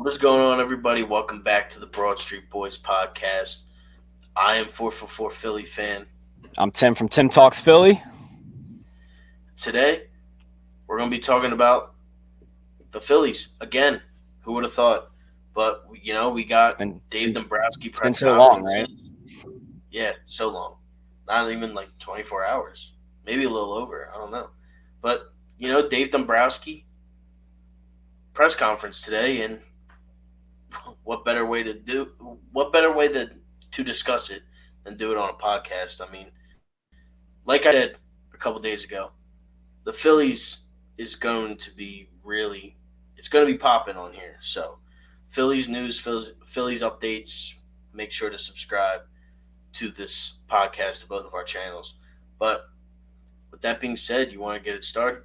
What's going on, everybody? Welcome back to the Broad Street Boys podcast. I am 444 Philly Phan. I'm Tim from Tim Talks Philly. Today, we're going to be talking about the Phillies again. Who would have thought? But, we It's got been Dave Dombrowski it's been press so long, right? conferences. Yeah, so long. Not even like 24 hours. Maybe a little over. I don't know. But, Dave Dombrowski press conference today, and what better way to do what better way to discuss it than do it on a podcast. I mean, like I said a couple days ago, the Phillies is going to be really it's going to be popping on here. So, Phillies news, Phillies updates, make sure to subscribe to this podcast to both of our channels. But with that being said, you want to get it started?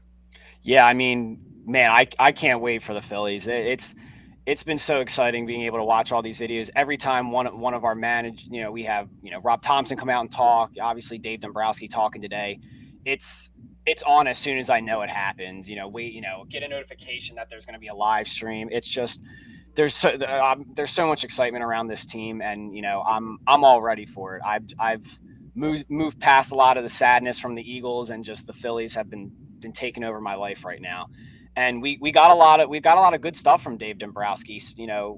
Yeah, I mean, man, I can't wait for the Phillies. It's been so exciting being able to watch all these videos. Every time one of our we have Rob Thompson come out and talk. Obviously, Dave Dombrowski talking today. It's it's on as soon as I know it happens. Get a notification that there's going to be a live stream. It's just there's so much excitement around this team, and I'm all ready for it. I've moved past a lot of the sadness from the Eagles, and just the Phillies have been taking over my life right now. And we got a lot of good stuff from Dave Dombrowski. A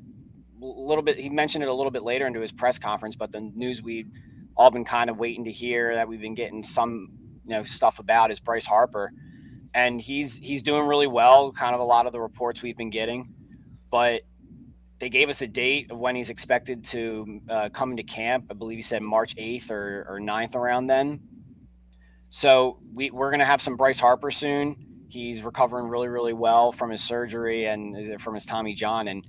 little bit. He mentioned it a little bit later into his press conference, but the news we've all been kind of waiting to hear, that we've been getting some stuff about, is Bryce Harper, and he's doing really well. Kind of a lot of the reports we've been getting, but they gave us a date of when he's expected to come into camp. I believe he said March 8th or 9th, around then. So we're going to have some Bryce Harper soon. He's recovering really, really well from his surgery and from his Tommy John. And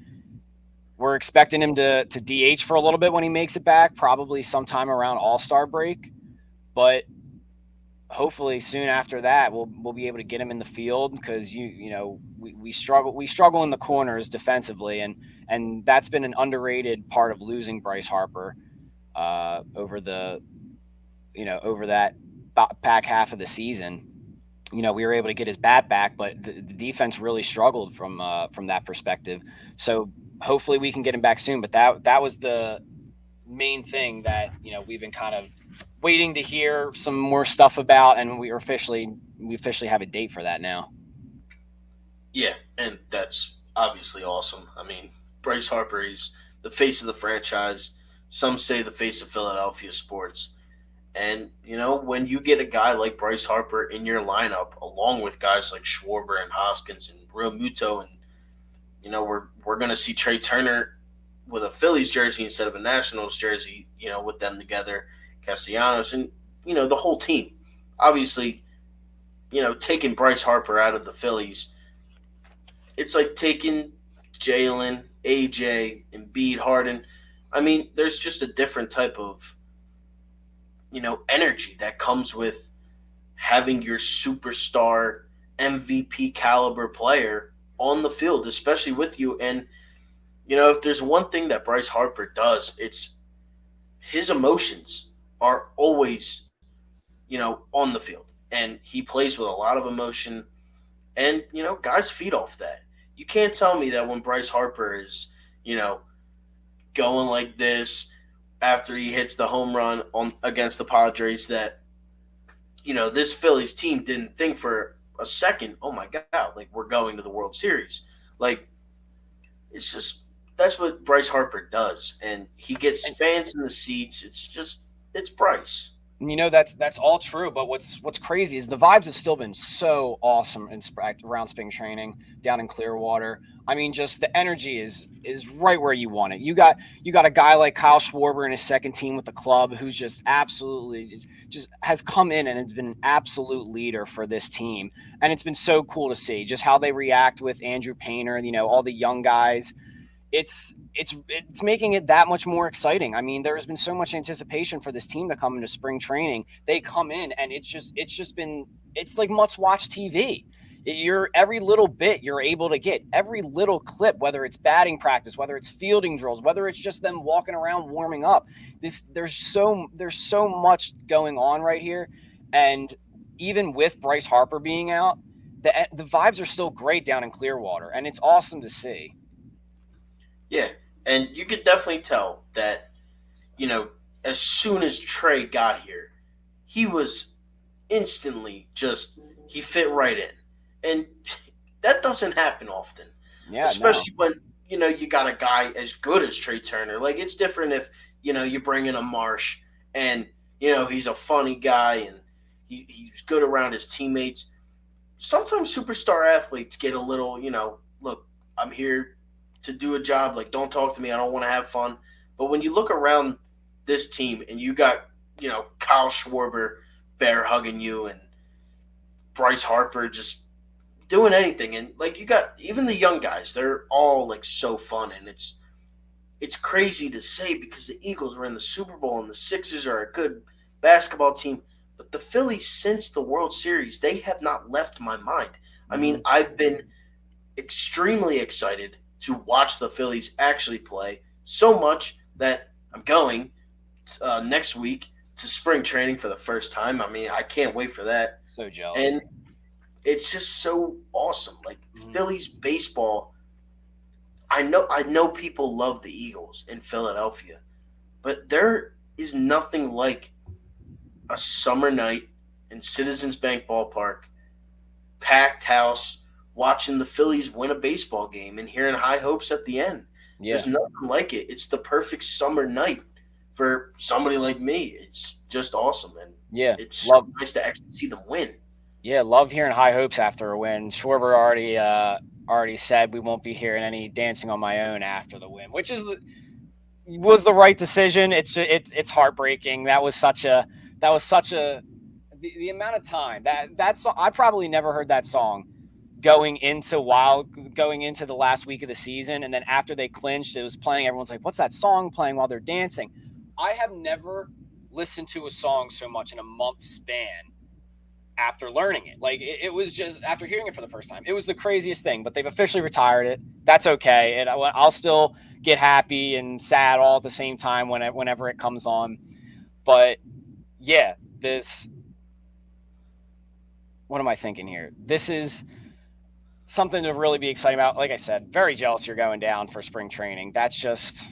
we're expecting him to DH for a little bit when he makes it back, probably sometime around All-Star break. But hopefully soon after that we'll be able to get him in the field, because we struggle in the corners defensively, and that's been an underrated part of losing Bryce Harper over that back half of the season. We were able to get his bat back, but the defense really struggled from that perspective. So hopefully we can get him back soon. But that was the main thing that we've been kind of waiting to hear some more stuff about, and we officially have a date for that now. Yeah, and that's obviously awesome. I mean, Bryce Harper is the face of the franchise. Some say the face of Philadelphia sports. And, when you get a guy like Bryce Harper in your lineup, along with guys like Schwarber and Hoskins and Real Muto, and, we're going to see Trey Turner with a Phillies jersey instead of a Nationals jersey, with them together, Castellanos, and, the whole team. Obviously, taking Bryce Harper out of the Phillies, it's like taking Jalen, AJ, Embiid, Harden. I mean, there's just a different type of energy that comes with having your superstar MVP caliber player on the field, especially with you. And, if there's one thing that Bryce Harper does, it's his emotions are always, on the field. And he plays with a lot of emotion. And, guys feed off that. You can't tell me that when Bryce Harper is, going like this after he hits the home run on against the Padres, that this Phillies team didn't think for a second, oh my god, like we're going to the World Series. Like, it's just that's what Bryce Harper does, and he gets fans in the seats. It's Bryce. That's all true, but what's crazy is the vibes have still been so awesome around spring training down in Clearwater. I mean, just the energy is right where you want it. You got a guy like Kyle Schwarber in his second team with the club, who's just absolutely just has come in and has been an absolute leader for this team, and it's been so cool to see just how they react with Andrew Painter, all the young guys. It's making it that much more exciting. I mean, there has been so much anticipation for this team to come into spring training. They come in, and it's like must watch TV. You're every little bit you're able to get, every little clip, whether it's batting practice, whether it's fielding drills, whether it's just them walking around warming up. There's so much going on right here, and even with Bryce Harper being out, the vibes are still great down in Clearwater, and it's awesome to see. Yeah, and you could definitely tell that, you know, as soon as Trey got here, he was instantly just, he fit right in. And that doesn't happen often, Yeah, no. especially when, you got a guy as good as Trey Turner. Like, it's different if, you bring in a Marsh and, he's a funny guy and he's good around his teammates. Sometimes superstar athletes get a little, look, I'm here to do a job. Like, don't talk to me. I don't want to have fun. But when you look around this team and you got, Kyle Schwarber bear hugging you and Bryce Harper just doing anything, and like you got even the young guys, they're all like so fun, and it's crazy to say because the Eagles were in the Super Bowl and the Sixers are a good basketball team, but the Phillies since the World Series, they have not left my mind. I mean, Hmm. I've been extremely excited to watch the Phillies actually play so much that I'm going next week to spring training for the first time. I mean, I can't wait for that. So jealous. And it's just so awesome. Like Hmm. Phillies baseball, I know people love the Eagles in Philadelphia, but there is nothing like a summer night in Citizens Bank Ballpark, packed house, watching the Phillies win a baseball game and hearing high hopes at the end. Yeah, There's nothing like it. It's the perfect summer night for somebody like me. It's just awesome, and yeah. it's so Love nice to actually see them win. Yeah, love hearing high hopes after a win. Schwarber already said we won't be hearing any dancing on my own after the win, which was the right decision. It's heartbreaking. That was such a the amount of time that's I probably never heard that song going into the last week of the season, and then after they clinched, it was playing. Everyone's like, "What's that song playing while they're dancing?" I have never listened to a song so much in a month span after learning it. Like it was just after hearing it for the first time, it was the craziest thing. But they've officially retired it. That's okay, and I'll still get happy and sad all at the same time whenever it comes on. But yeah, this what am I thinking here? This is something to really be excited about. Like I said, very jealous you're going down for spring training. That's just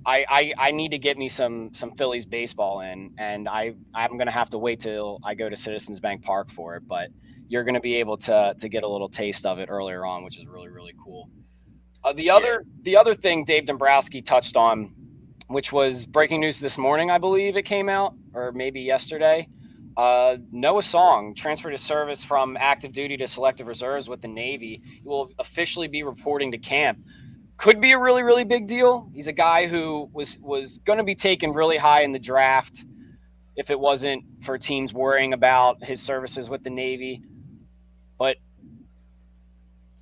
I need to get me some Phillies baseball in, and I'm gonna have to wait till I go to Citizens Bank Park for it. But you're gonna be able to get a little taste of it earlier on, which is really cool. The Yeah, other the other thing Dave Dombrowski touched on, which was breaking news this morning, I believe it came out, or maybe yesterday. Noah Song transferred his service from active duty to selective reserves with the Navy. He will officially be reporting to camp. Could be a really big deal. He's a guy who was going to be taken really high in the draft if it wasn't for teams worrying about his services with the Navy. But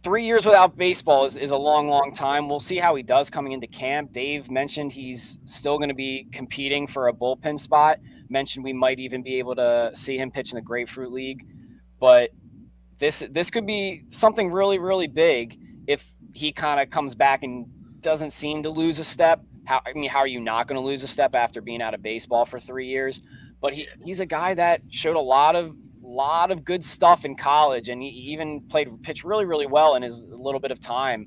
3 years without baseball is a long time. We'll see how he does coming into camp. Dave mentioned he's still going to be competing for a bullpen spot. Mentioned we might even be able to see him pitch in the Grapefruit League. But this could be something really big if he kind of comes back and doesn't seem to lose a step. How are you not going to lose a step after being out of baseball for 3 years? But he's a guy that showed a lot of good stuff in college, and he even pitched really well in his little bit of time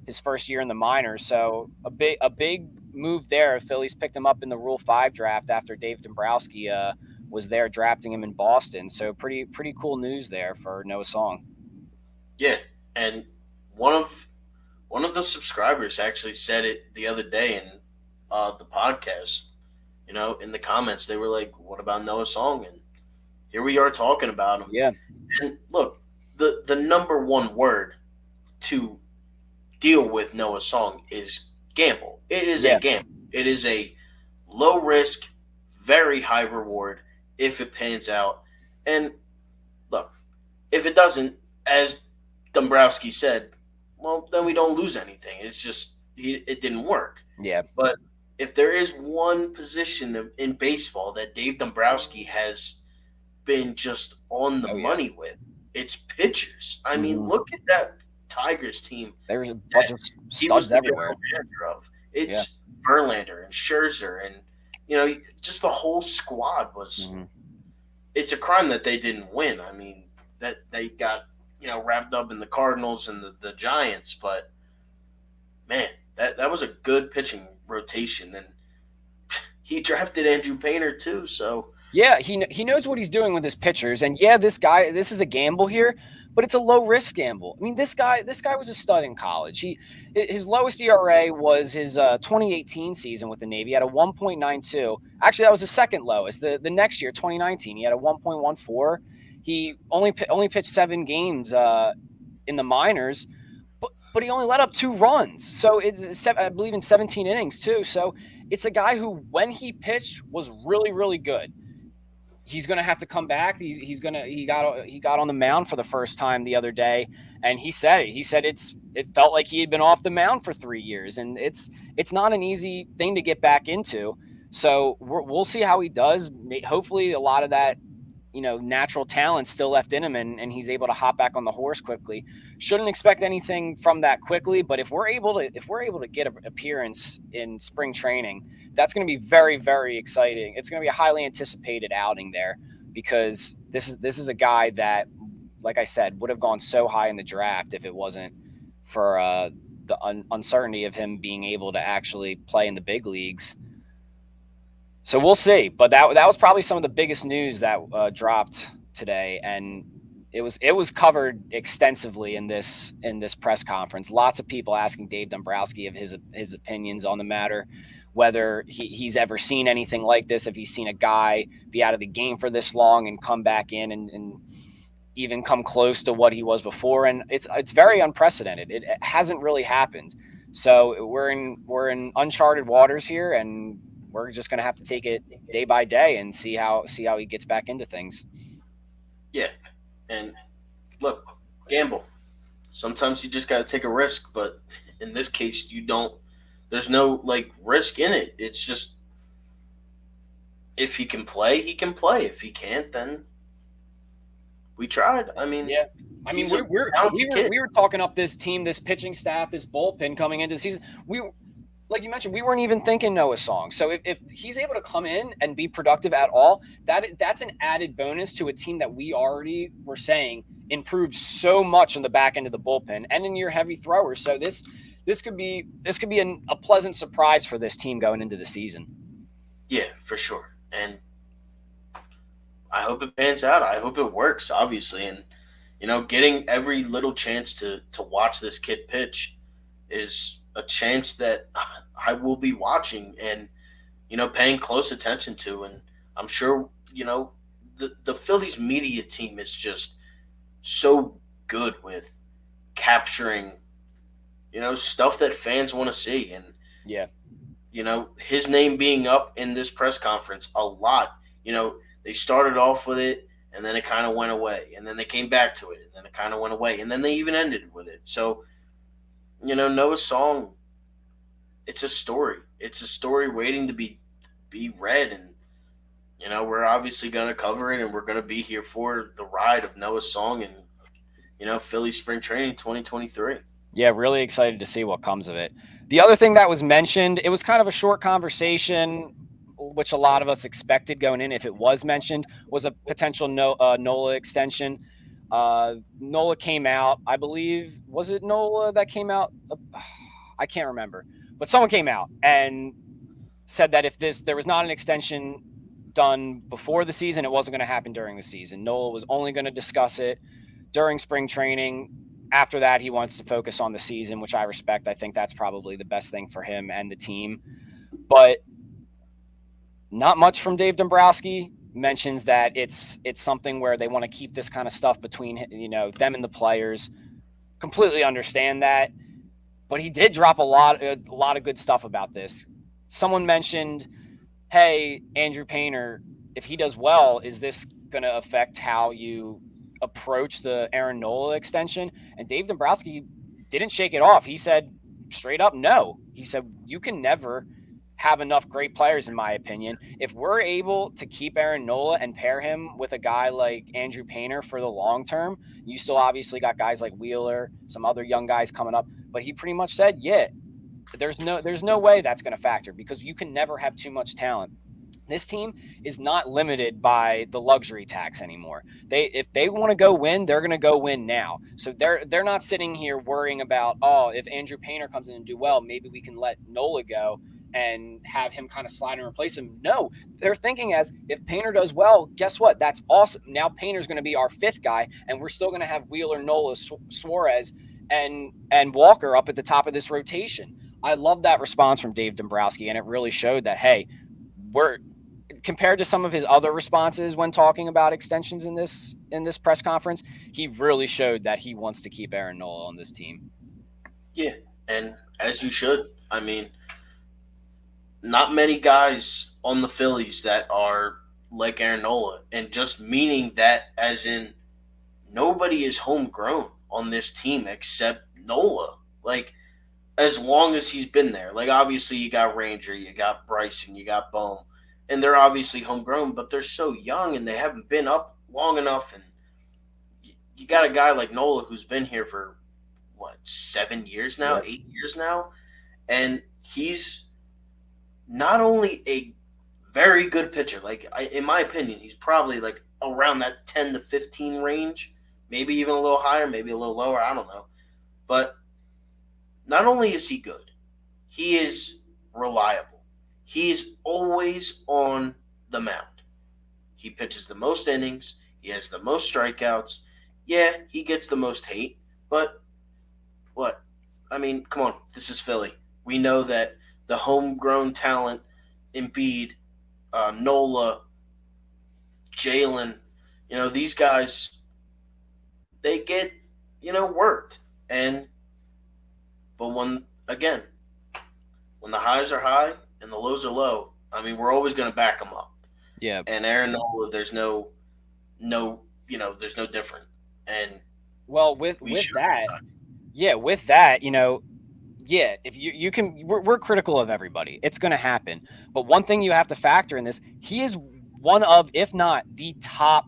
his first year in the minors. So a big move there. Phillies picked him up in the Rule 5 draft after Dave Dombrowski was there drafting him in Boston. So pretty cool news there for Noah Song. yeah, and one of one of the subscribers actually said it the other day in the podcast. In the comments, they were like, "What about Noah Song?" And here we are talking about him. Yeah, And look, the number one word to deal with Noah Song is gamble. It is a yeah, gamble. It is a low risk, very high reward if it pans out. And look, if it doesn't, as Dombrowski said, well, then we don't lose anything. It's just it didn't work. yeah. But if there is one position in baseball that Dave Dombrowski has been just on the Oh yeah. money with, it's pitchers. I mean, Hmm. look at that Tigers team There's a that bunch of he was studs the everywhere. general manager of. Yeah. It's Verlander and Scherzer, and just the whole squad was. Hmm. It's a crime that they didn't win. I mean, that they got wrapped up in the Cardinals and the Giants, but man, that was a good pitching rotation, and he drafted Andrew Painter too. So Yeah, he knows what he's doing with his pitchers, and yeah, this is a gamble here, but it's a low risk gamble. I mean, this guy was a stud in college. His lowest ERA was his 2018 season with the Navy. He had a 1.92. Actually, that was the second lowest. The next year, 2019, he had a 1.14. He only pitched 7 games in the minors, but he only let up 2 runs. So it's I believe in 17 innings too. So it's a guy who, when he pitched, was really good. He's going to have to come back. He got on the mound for the first time the other day, and he said it. He said it felt like he had been off the mound for 3 years, and it's not an easy thing to get back into. So we'll see how he does. Hopefully, a lot of that natural talent still left in him, and he's able to hop back on the horse quickly. Shouldn't expect anything from that quickly, but if we're able to get an appearance in spring training, that's going to be very exciting. It's going to be a highly anticipated outing there, because this is a guy that, like I said, would have gone so high in the draft if it wasn't for the uncertainty of him being able to actually play in the big leagues. So we'll see, but that was probably some of the biggest news that dropped today, and it was covered extensively in this press conference. Lots of people asking Dave Dombrowski of his opinions on the matter, whether he's ever seen anything like this, if he's seen a guy be out of the game for this long and come back in and even come close to what he was before, and it's very unprecedented. It hasn't really happened, so we're in uncharted waters here, and we're just going to have to take it day by day and see how he gets back into things. yeah, and look, gamble. Sometimes you just got to take a risk, but in this case, you don't. There's no like risk in it. It's just if he can play, he can play. If he can't, then we tried. I mean, Yeah, I mean he's a we talented were kid. we were talking up this team, this pitching staff, this bullpen coming into the season. We Like you mentioned, we weren't even thinking Noah Song. So if he's able to come in and be productive at all, that's an added bonus to a team that we already were saying improved so much on the back end of the bullpen and in your heavy throwers. So this could be a pleasant surprise for this team going into the season. Yeah, for sure. And I hope it pans out. I hope it works, obviously. And getting every little chance to watch this kid pitch is a chance that I will be watching and paying close attention to. And I'm sure the Phillies media team is just so good with capturing stuff that fans want to see. And Yeah. his name being up in this press conference a lot. They started off with it, and then it kind of went away, and then they came back to it, and then it kind of went away, and then they even ended with it. So Noah's song, it's a story. It's a story waiting to be read, and we're obviously going to cover it, and we're going to be here for the ride of Noah's song and Philly spring training 2023. Yeah, really excited to see what comes of it. The other thing that was mentioned, it was kind of a short conversation, which a lot of us expected going in if it was mentioned, was a potential Nola extension. Nola came out, I believe, was it Nola that came out? I can't remember, but someone came out and said that if there was not an extension done before the season, it wasn't going to happen during the season. Nola was only going to discuss it during spring training. After that, he wants to focus on the season, which I respect. I think that's probably the best thing for him and the team. But not much from Dave Dombrowski. Mentions that it's something where they want to keep this kind of stuff between them and the players. Completely understand that, but he did drop a lot of good stuff about this. Someone mentioned, "Hey, Andrew Painter, if he does well, is this going to affect how you approach the Aaron Nola extension?" And Dave Dombrowski didn't shake it off. He said straight up no. He said you can never have enough great players, in my opinion. If we're able to keep Aaron Nola and pair him with a guy like Andrew Painter for the long term, you still obviously got guys like Wheeler, some other young guys coming up. But he pretty much said, yeah, there's no way that's going to factor, because you can never have too much talent. This team is not limited by the luxury tax anymore. If they want to go win, they're going to go win now. So they're not sitting here worrying about, oh, if Andrew Painter comes in and do well, maybe we can let Nola go and have him kind of slide and replace him. No, they're thinking as if Painter does well, guess what? That's awesome. Now Painter's going to be our fifth guy, and we're still going to have Wheeler, Nola, Suarez, and Walker up at the top of this rotation. I love that response from Dave Dombrowski, and it really showed that, hey, we're compared to some of his other responses when talking about extensions in this press conference, he really showed that he wants to keep Aaron Nola on this team. Yeah, and as you should. I mean, not many guys on the Phillies that are like Aaron Nola, and just meaning that as in nobody is homegrown on this team except Nola. Like, as long as he's been there. Like, obviously you got Ranger, you got Bryce, and you got Bohm, and they're obviously homegrown, but they're so young and they haven't been up long enough. And you got a guy like Nola who's been here for what, 7 years now, Yep. 8 years now, and he's not only a very good pitcher. Like, in my opinion, he's probably like around that 10 to 15 range, maybe even a little higher, maybe a little lower. I don't know, but not only is he good, he is reliable. He's always on the mound. He pitches the most innings. He has the most strikeouts. Yeah, he gets the most hate, but what? I mean, come on. This is Philly. We know that the homegrown talent, Embiid, Nola, Jalen, these guys, they get, worked. And, but again, when the highs are high and the lows are low, I mean, we're always going to back them up. Yeah. And Aaron Nola, there's no different. And Well, with we with should. that, yeah, with that, yeah, if you can, we're critical of everybody. It's going to happen. But one thing you have to factor in this, he is one of, if not the top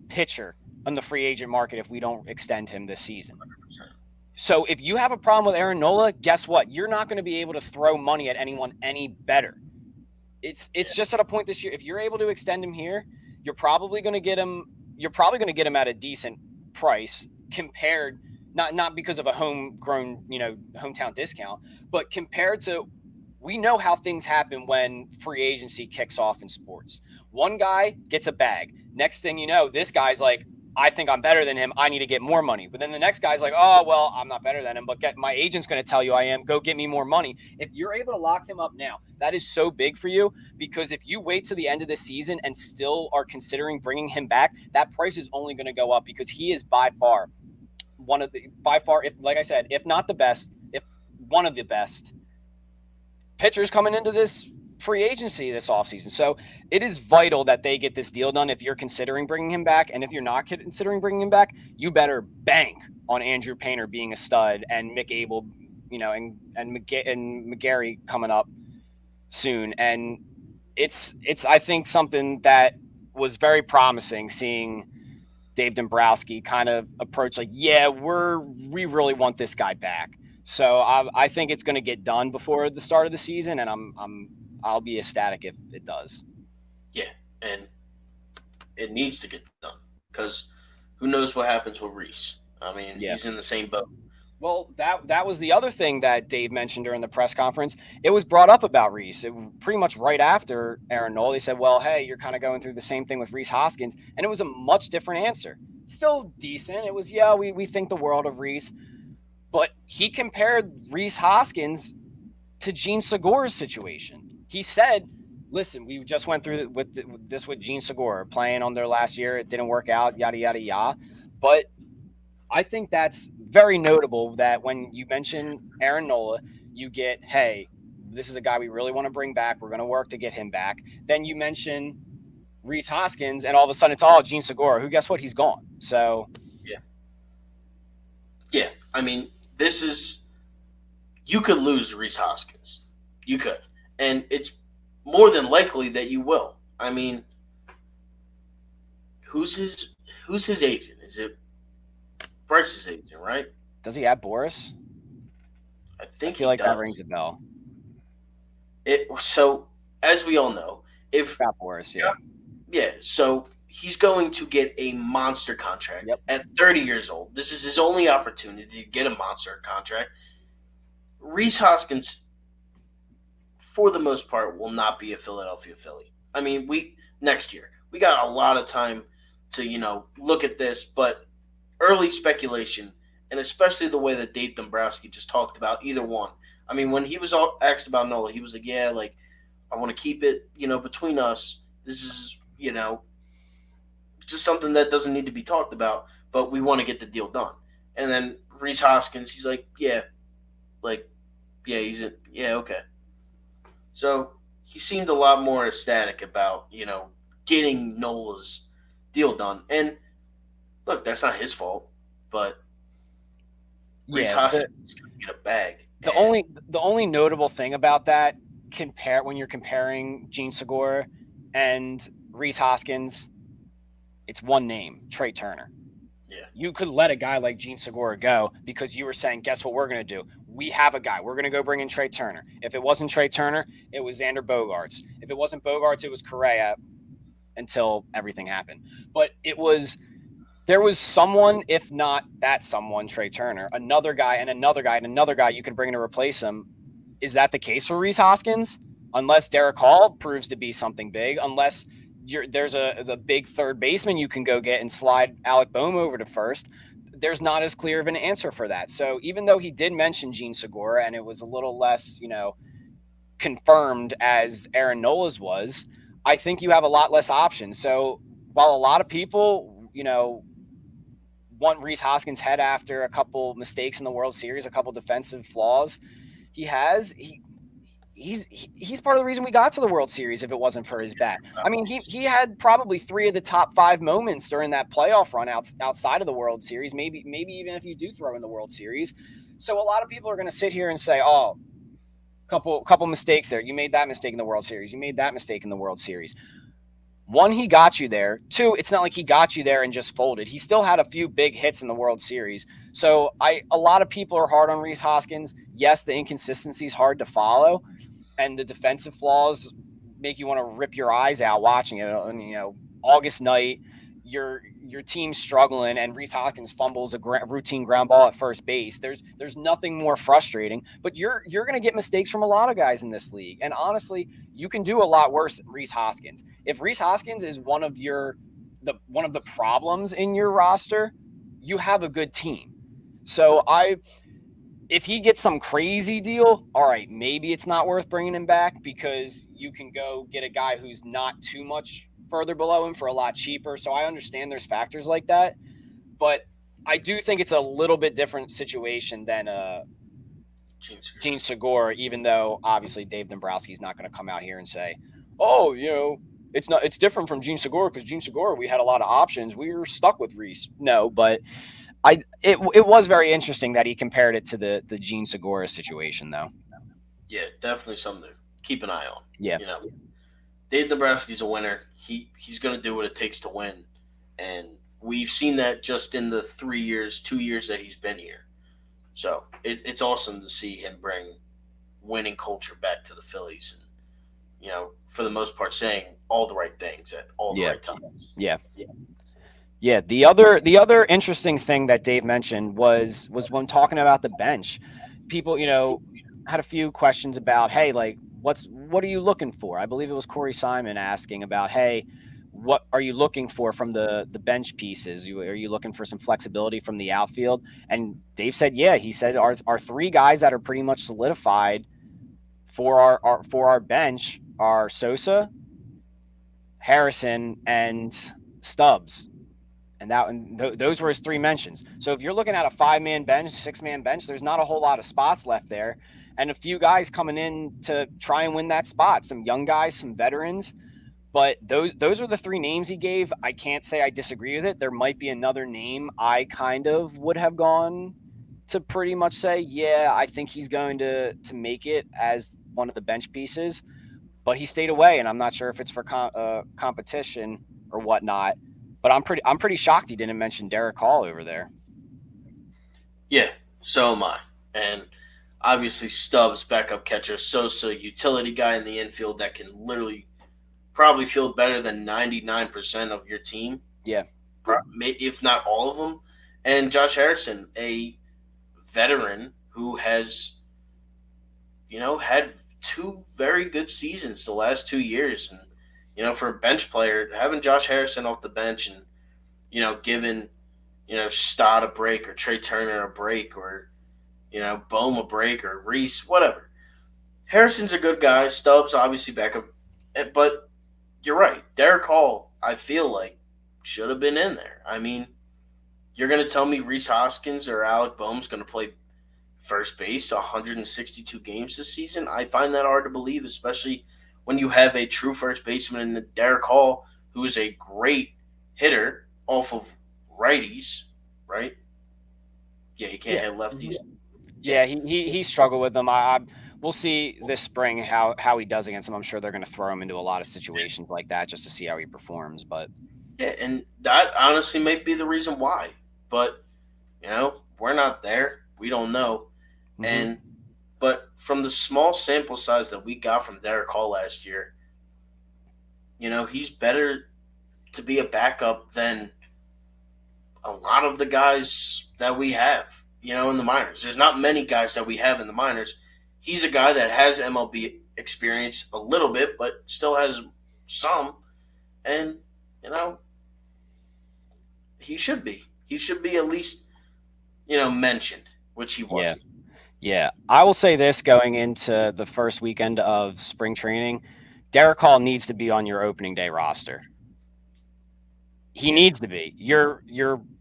pitcher on the free agent market if we don't extend him this season. So if you have a problem with Aaron Nola, guess what? You're not going to be able to throw money at anyone any better. It's Yeah, just at a point this year. If you're able to extend him here, you're probably going to get him. You're probably going to get him at a decent price compared, not because of a homegrown, hometown discount, but compared to, we know how things happen when free agency kicks off in sports. One guy gets a bag. Next thing you know, this guy's like, I think I'm better than him. I need to get more money. But then the next guy's like, oh, well, I'm not better than him, but my agent's going to tell you I am. Go get me more money. If you're able to lock him up now, that is so big for you, because if you wait to the end of the season and still are considering bringing him back, that price is only going to go up, because he is by far, if, like I said, if not the best, if one of the best pitchers coming into this free agency this offseason. So it is vital that they get this deal done if you're considering bringing him back. And if you're not considering bringing him back, you better bank on Andrew Painter being a stud and Mick Abel, and McGarry coming up soon. And it's I think something that was very promising, seeing Dave Dombrowski kind of approach like, yeah, we really want this guy back. So I think it's going to get done before the start of the season, and I'll be ecstatic if it does. yeah, and it needs to get done because who knows what happens with Reese? I mean, Yeah. he's in the same boat. Well, that was the other thing that Dave mentioned during the press conference. It was brought up about Reese. It was pretty much right after Aaron Nola. They said, "Well, hey, you're kind of going through the same thing with Reese Hoskins," and it was a much different answer. Still decent. It was, yeah, we think the world of Reese, but he compared Reese Hoskins to Gene Segura's situation. He said, "Listen, we just went through with Gene Segura playing on their last year. It didn't work out. Yada yada yada." But I think that's very notable that when you mention Aaron Nola, you get, hey, this is a guy we really want to bring back. We're going to work to get him back. Then you mention Reese Hoskins, and all of a sudden it's all Gene Segura, who, guess what? He's gone. So, Yeah, yeah. I mean, this is you could lose Reese Hoskins. You could, and it's more than likely that you will. I mean, who's his who's his agent? Is it Bryce's agent, right? does he have Boris? I I think feel he like that rings does. a bell. So as we all know, If Got Boris, yeah. yeah, so he's going to get a monster contract Yep. at 30 years old. This is his only opportunity to get a monster contract. Reese Hoskins, for the most part, will not be a Philadelphia Philly. I mean, we next year we got a lot of time to look at this, but early speculation, and especially the way that Dave Dombrowski just talked about either one. I mean, when he was asked about Nola, he was like, "Yeah, like I want to keep it, between us. This is, just something that doesn't need to be talked about, but we want to get the deal done." And then Reese Hoskins, he's like, yeah, yeah, okay. So he seemed a lot more ecstatic about, getting Nola's deal done. And look, that's not his fault, but Reese Yeah. Hoskins is going to get a bag. The And only the only notable thing about that, compare when you're comparing Gene Segura and Reese Hoskins, it's one name, Trey Turner. yeah, You could let a guy like Gene Segura go because you were saying, guess what we're going to do? We have a guy. We're going to go bring in Trey Turner. If it wasn't Trey Turner, it was Xander Bogaerts. If it wasn't Bogaerts, it was Correa until everything happened. But there was someone, if not that someone, Trey Turner, another guy and another guy and another guy you could bring in to replace him. Is that the case for Reese Hoskins? Unless Derek Hall proves to be something big, unless there's the big third baseman you can go get and slide Alec Bohm over to first. There's not as clear of an answer for that. So even though he did mention Gene Segura and it was a little less, confirmed as Aaron Nola's was, I think you have a lot less options. So while a lot of people, want Reese Hoskins' head after a couple mistakes in the World Series, a couple defensive flaws he has, he's part of the reason we got to the World Series if it wasn't for his bat. I mean, he had probably three of the top five moments during that playoff run outside of the World Series, maybe even if you do throw in the World Series. So a lot of people are going to sit here and say, "Oh, couple mistakes there. You made that mistake in the World Series. You made that mistake in the World Series." One, he got you there. Two, it's not like he got you there and just folded. He still had a few big hits in the World Series. So a lot of people are hard on Reese Hoskins. Yes, the inconsistency is hard to follow, and the defensive flaws make you want to rip your eyes out watching it. And, August night, your team's struggling, and Reese Hoskins fumbles a routine ground ball at first base. There's nothing more frustrating. But you're going to get mistakes from a lot of guys in this league, and honestly, you can do a lot worse than Reese Hoskins. If Reese Hoskins is one of the problems in your roster, you have a good team. So if he gets some crazy deal, all right, maybe it's not worth bringing him back because you can go get a guy who's not too much further below him for a lot cheaper. So I understand there's factors like that, but I do think it's a little bit different situation than Gene Segura, even though obviously Dave Dombrowski is not going to come out here and say, "Oh, it's different from Gene Segura because Gene Segura we had a lot of options. We were stuck with Reese." No, but it was very interesting that he compared it to the Gene Segura situation, though. yeah, definitely something to keep an eye on. Yeah, You know, Dave Dombrowski's a winner. He's going to do what it takes to win, and we've seen that just in the 3 years, 2 years that he's been here. So it's awesome to see him bring winning culture back to the Phillies, and for the most part, saying all the right things at all the yeah, right times. yeah, yeah. The other interesting thing that Dave mentioned was when talking about the bench. People, had a few questions about, hey, like what are you looking for? I believe it was Corey Simon asking about, hey, what are you looking for from the bench pieces? Are you looking for some flexibility from the outfield? And Dave said, yeah. He said our three guys that are pretty much solidified for our bench are Sosa, Harrison, and Stubbs. Those were his three mentions. So if you're looking at a 5-man bench, 6-man bench, there's not a whole lot of spots left there, and a few guys coming in to try and win that spot. Some young guys, some veterans, but those are the three names he gave. I can't say I disagree with it. There might be another name I kind of would have gone to pretty much say, yeah, I think he's going to make it as one of the bench pieces, but he stayed away, and I'm not sure if it's for competition or whatnot. But I'm pretty shocked he didn't mention Derek Hall over there. Yeah, so am I. And obviously Stubbs, backup catcher, Sosa, utility guy in the infield that can literally probably feel better than 99% of your team, Yeah. if not all of them. And Josh Harrison, a veteran who has, had two very good seasons the last 2 years. And, for a bench player, having Josh Harrison off the bench and, giving, Stott a break or Trey Turner a break or, Bohm a break or Reese, whatever. Harrison's a good guy. Stubbs, obviously, backup. But you're right. Derek Hall, I feel like, should have been in there. I mean, you're going to tell me Reese Hoskins or Alec Bohm's going to play first base 162 games this season? I find that hard to believe, especially when you have a true first baseman in Derek Hall, who is a great hitter off of righties, right? Yeah, he can't Yeah. hit Mhm. lefties. Yeah, Yeah, he struggled with them. We'll see this spring how he does against them. I'm sure they're going to throw him into a lot of situations like that just to see how he performs. But yeah, and that honestly might be the reason why. But we're not there. We don't know. hmm And but from the small sample size that we got from Derek Hall last year, he's better to be a backup than a lot of the guys that we have, in the minors. There's not many guys that we have in the minors. He's a guy that has MLB experience a little bit, but still has some. And, you know, he should be. He should be at least, mentioned, which he yeah, wasn't. yeah. I will say this going into the first weekend of spring training, Derek Hall needs to be on your opening day roster. He Yeah. needs to be. Your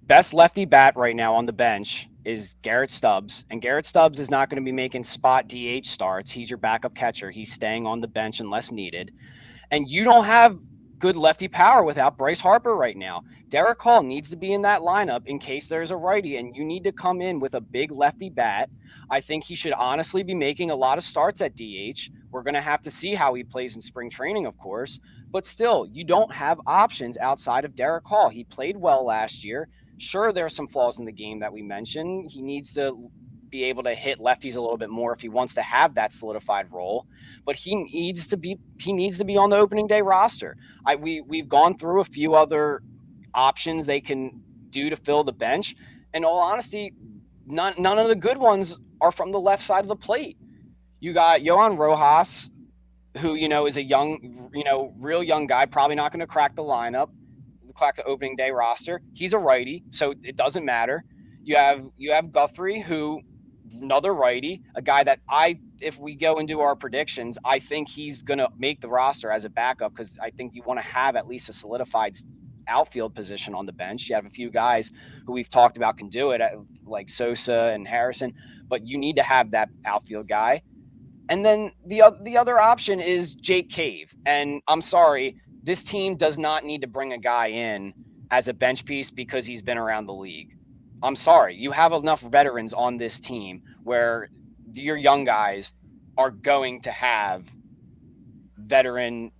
best lefty bat right now on the bench is Garrett Stubbs, and Garrett Stubbs is not going to be making spot DH starts. He's your backup catcher. He's staying on the bench unless needed. And you don't have good lefty power without Bryce Harper right now. Derek Hall needs to be in that lineup in case there's a righty, and you need to come in with a big lefty bat. I think he should honestly be making a lot of starts at DH. We're going to have to see how he plays in spring training, of course. But still, you don't have options outside of Derek Hall. He played well last year. Sure, there are some flaws in the game that we mentioned. He needs to be able to hit lefties a little bit more if he wants to have that solidified role, but he needs to be on the opening day roster. We've gone through a few other options they can do to fill the bench. In all honesty, none of the good ones are from the left side of the plate. You got Johan Rojas, who is a young, real young guy, probably not going to crack the opening day roster. He's a righty, so it doesn't matter. You have Guthrie, who another righty, a guy that if we go and do our predictions, I think he's going to make the roster as a backup because I think you want to have at least a solidified outfield position on the bench. You have a few guys who we've talked about can do it, like Sosa and Harrison, but you need to have that outfield guy. And then the other option is Jake Cave. And I'm sorry, this team does not need to bring a guy in as a bench piece because he's been around the league. I'm sorry, you have enough veterans on this team where your young guys are going to have veteran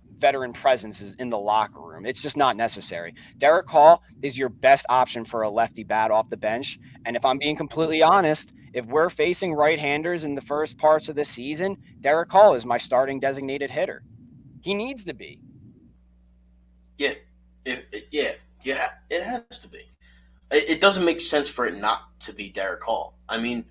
presences in the locker room. It's just not necessary. Derek Hall is your best option for a lefty bat off the bench. And if I'm being completely honest, if we're facing right-handers in the first parts of the season, Derek Hall is my starting designated hitter. He needs to be. Yeah. Yeah. It has to be. It doesn't make sense for it not to be Derek Hall. I mean,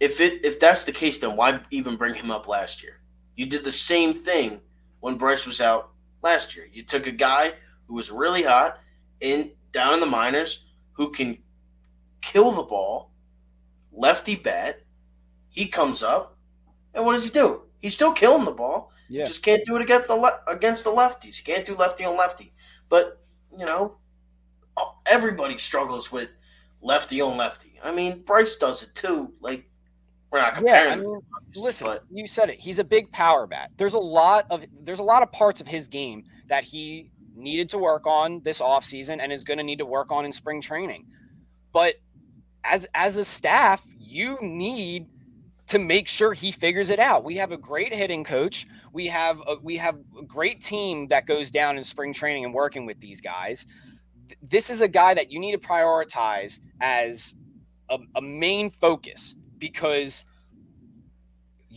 if that's the case, then why even bring him up last year? You did the same thing when Bryce was out last year. You took a guy who was really hot in down in the minors who can kill the ball, lefty bat. He comes up, and what does he do? He's still killing the ball. He Yeah. just can't do it against the lefties. He can't do lefty on lefty. But you know, everybody struggles with lefty on lefty. I mean, Bryce does it too. Like, we're not Yeah, I comparing the two, mean, obviously, listen, but you said it. He's a big power bat. There's a lot of parts of his game that he needed to work on this offseason and is going to need to work on in spring training. But as a staff, you need to make sure he figures it out. We have a great hitting coach. We have a great team that goes down in spring training and working with these guys. This is a guy that you need to prioritize as a main focus because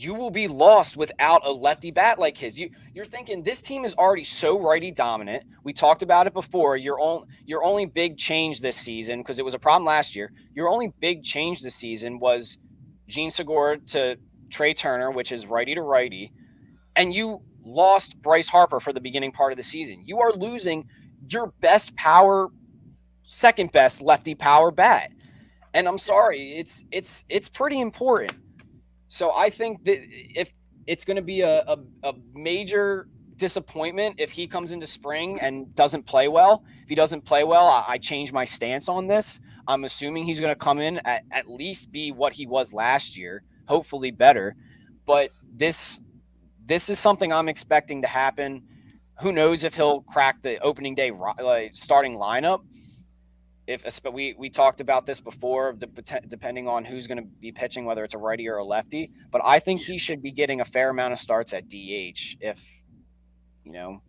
you will be lost without a lefty bat like his. You're thinking this team is already so righty dominant. We talked about it before. Your only big change this season, because it was a problem last year. Your only big change this season was Gene Segura to Trey Turner, which is righty to righty, and you lost Bryce Harper for the beginning part of the season. You are losing your best power, second best lefty power bat. And I'm sorry, it's pretty important. So I think that if it's going to be a major disappointment if he comes into spring and doesn't play well. If he doesn't play well, I change my stance on this. I'm assuming he's going to come in at least be what he was last year, hopefully better. But this is something I'm expecting to happen. Who knows if he'll crack the opening day starting lineup? If we talked about this before, depending on who's going to be pitching, whether it's a righty or a lefty. But I think he should be getting a fair amount of starts at DH if you know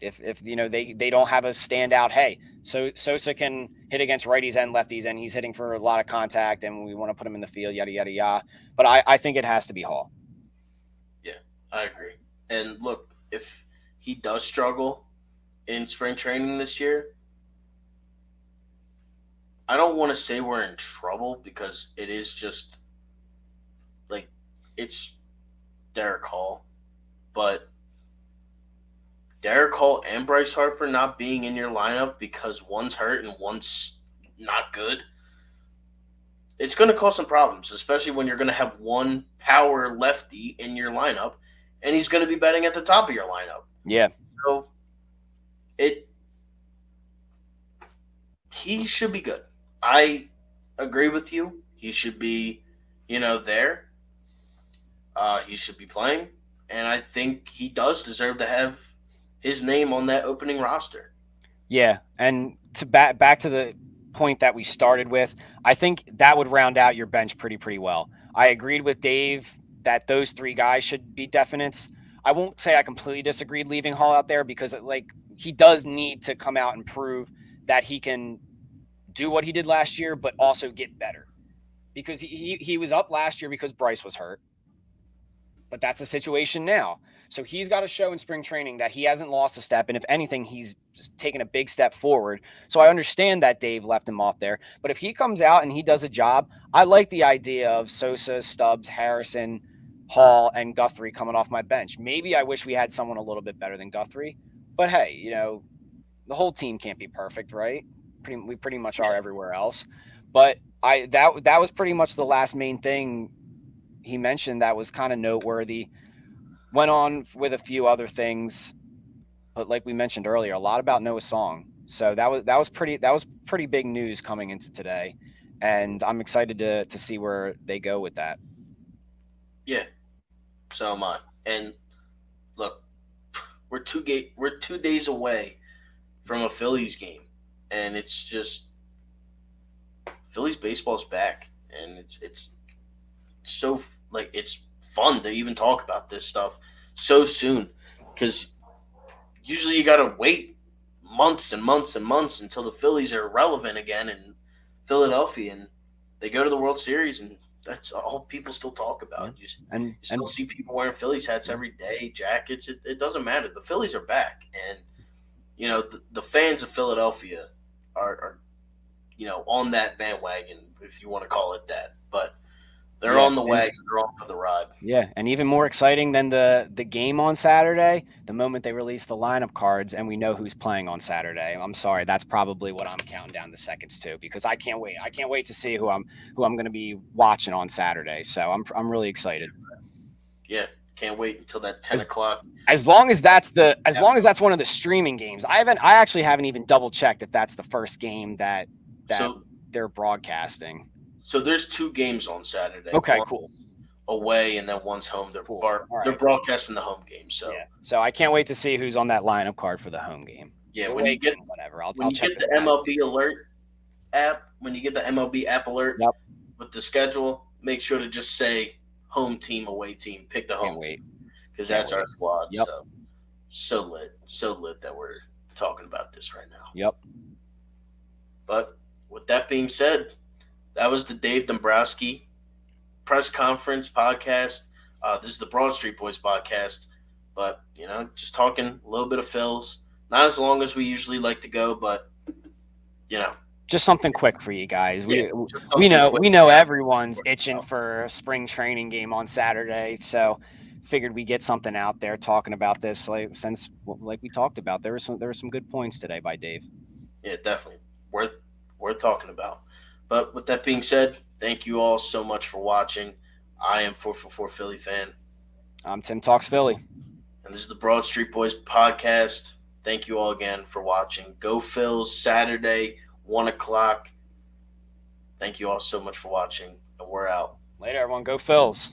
if they don't have a standout. Hey, so Sosa can hit against righties and lefties, and he's hitting for a lot of contact, and we want to put him in the field, yada yada yada. But I think it has to be Hall. Yeah, I agree. And look, if he does struggle in spring training this year, I don't want to say we're in trouble because it is just like it's Derek Hall, but Derek Hall and Bryce Harper not being in your lineup because one's hurt and one's not good, it's going to cause some problems, especially when you're going to have one power lefty in your lineup and he's going to be batting at the top of your lineup. Yeah. So it he should be good. I agree with you. He should be, there. He should be playing, and I think he does deserve to have his name on that opening roster. Yeah, and to back to the point that we started with, I think that would round out your bench pretty well. I agreed with Dave that those three guys should be definites. I won't say I completely disagreed leaving Hall out there because he does need to come out and prove that he can do what he did last year, but also get better. Because he was up last year because Bryce was hurt, but that's the situation now. So he's got to show in spring training that he hasn't lost a step, and if anything, he's taken a big step forward. So I understand that Dave left him off there, but if he comes out and he does a job, I like the idea of Sosa, Stubbs, Harrison, Hall, and Guthrie coming off my bench. Maybe I wish we had someone a little bit better than Guthrie, but hey, the whole team can't be perfect, right? We pretty much are everywhere else. But that was pretty much the last main thing he mentioned that was kind of noteworthy. Went on with a few other things, but like we mentioned earlier, a lot about Noah Song. So that was pretty big news coming into today, and I'm excited to see where they go with that. Yeah, so am I. And look, we're 2 days away from a Phillies game, and it's just Phillies baseball's back, and it's so it's fun to even talk about this stuff so soon because usually you gotta wait months and months and months until the Phillies are relevant again in Philadelphia, and they go to the World Series, and that's all people still talk about. You still see people wearing Phillies hats every day, jackets. It doesn't matter. The Phillies are back, and the fans of Philadelphia are on that bandwagon, if you want to call it that. But they're on the wagon. They're on for the ride. Yeah, and even more exciting than the game on Saturday, the moment they release the lineup cards and we know who's playing on Saturday. I'm sorry, that's probably what I'm counting down the seconds to because I can't wait. I can't wait to see who I'm going to be watching on Saturday. So I'm really excited. Yeah, can't wait until that 10 o'clock. As long as that's one of the streaming games. I actually haven't even double checked if that's the first game that they're broadcasting. So there's 2 games on Saturday. Okay, cool. Away and then one's home. They're cool. They're broadcasting the home game. So So I can't wait to see who's on that lineup card for the home game. Yeah, when you get whatever, I'll check the MLB alert app. When you get the MLB app alert with the schedule, make sure to just say home team, away team. Pick the home team because that's our squad. Yep. So lit that we're talking about this right now. Yep. But with that being said, that was the Dave Dombrowski press conference podcast. This is the Broad Street Boys podcast, but just talking a little bit of Phils. Not as long as we usually like to go, but you know, Just something quick for you guys. yeah, We just we something know quick we to know have. everyone's itching for a spring training game on Saturday, so figured we get something out there talking about this. Like since like we talked about, there were some good points today by Dave. Yeah, definitely worth talking about. But with that being said, thank you all so much for watching. I am 444 Philly fan, I'm Tim Talks Philly. and this is the Broad Street Boys podcast. Thank you all again for watching. Go Phils Saturday, 1 o'clock. Thank you all so much for watching, and we're out. Later, everyone. Go Phils.